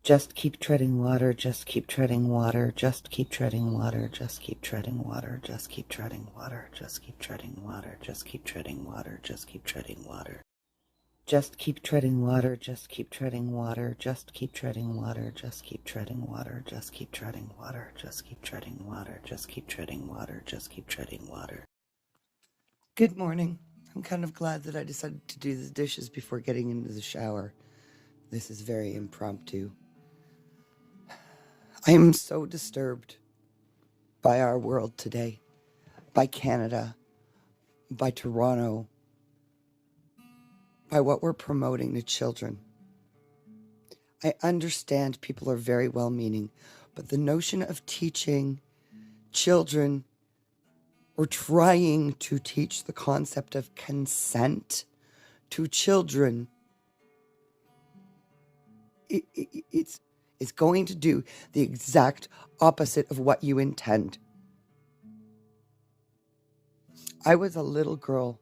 Just keep treading water, just keep treading water, just keep treading water, just keep treading water, just keep treading water, just keep treading water, just keep treading water, just keep treading water. Just keep treading water, just keep treading water, just keep treading water, just keep treading water, just keep treading water, just keep treading water, just keep treading water, just keep treading water. Good morning. I'm kind of glad that I decided to do the dishes before getting into the shower. This is very impromptu. I am so disturbed by our world today, by Canada, by Toronto, by what we're promoting to children. I understand people are very well-meaning, but the notion of teaching children or trying to teach the concept of consent to children, it's going to do the exact opposite of what you intend. I was a little girl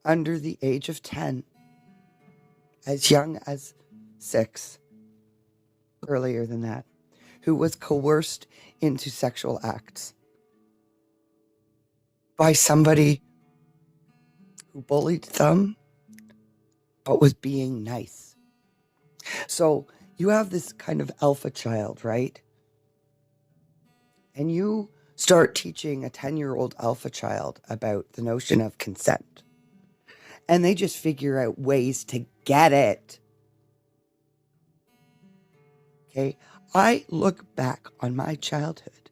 under the age of 10, as young as 6, earlier than that, who was coerced into sexual acts by somebody who bullied them, but was being nice. So you have this kind of alpha child, right? And you start teaching a 10-year-old alpha child about the notion of consent. And they just figure out ways to get it. Okay? I look back on my childhood,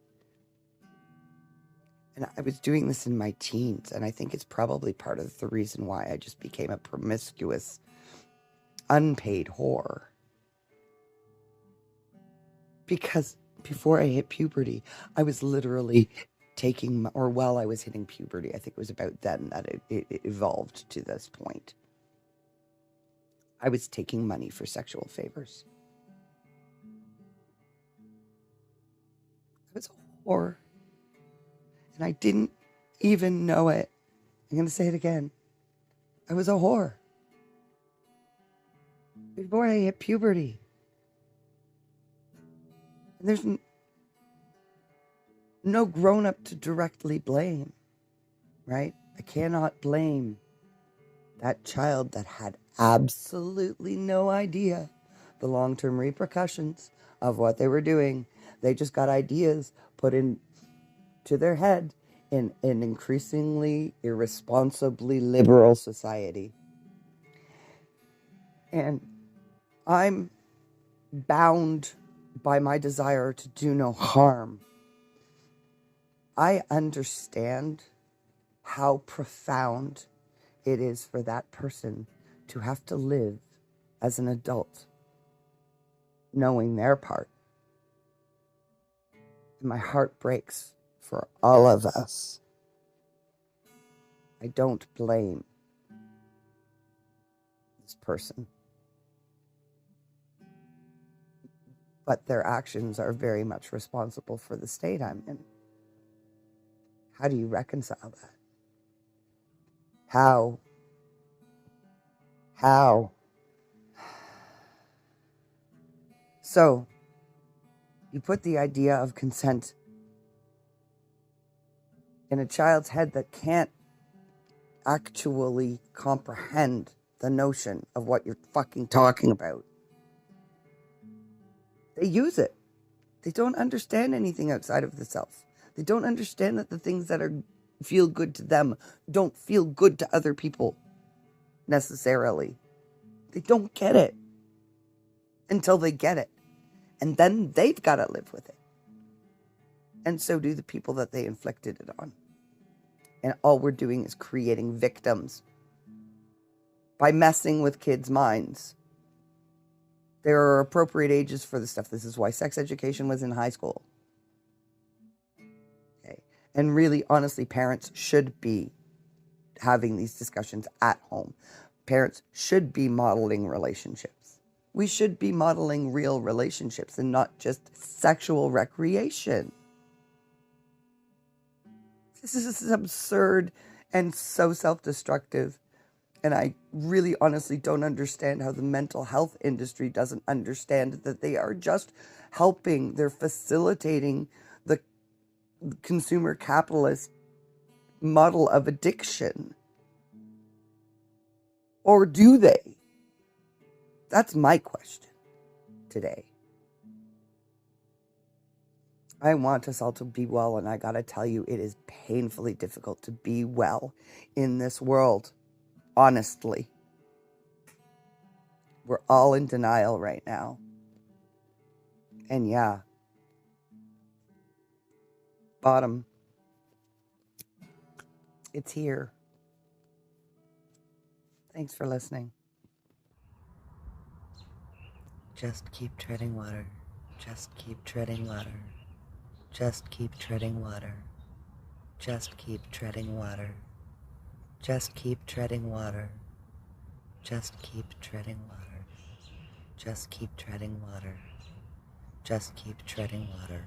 and I was doing this in my teens, and I think it's probably part of the reason why I just became a promiscuous, unpaid whore. Because before I hit puberty, I was literally taking, or while I was hitting puberty, I think it was about then that it evolved to this point. I was taking money for sexual favors. I was a whore. And I didn't even know it. I'm going to say it again. I was a whore. Before I hit puberty. And there's no grown-up to directly blame, right? I cannot blame that child that had absolutely no idea the long-term repercussions of what they were doing. They just got ideas put into their head in an increasingly irresponsibly liberal society. And I'm bound by my desire to do no harm. I understand how profound it is for that person to have to live as an adult, knowing their part. And my heart breaks for all of us. I don't blame this person. But their actions are very much responsible for the state I'm in. How do you reconcile that? How? So, you put the idea of consent in a child's head that can't actually comprehend the notion of what you're fucking talking about. They use it. They don't understand anything outside of the self. They don't understand that the things that feel good to them don't feel good to other people necessarily. They don't get it until they get it. And then they've got to live with it. And so do the people that they inflicted it on. And all we're doing is creating victims by messing with kids' minds. There are appropriate ages for this stuff. This is why sex education was in high school. Okay. And really, honestly, parents should be having these discussions at home. Parents should be modeling relationships. We should be modeling real relationships and not just sexual recreation. This is absurd and so self-destructive. And I really honestly don't understand how the mental health industry doesn't understand that they are just helping. They're facilitating the consumer capitalist model of addiction. Or do they? That's my question today. I want us all to be well, and I gotta tell you, it is painfully difficult to be well in this world. Honestly. We're all in denial right now. And yeah. Bottom. It's here. Thanks for listening. Just keep treading water. Just keep treading water. Just keep treading water. Just keep treading water. Just keep treading water. Just keep treading water. Just keep treading water. Just keep treading water.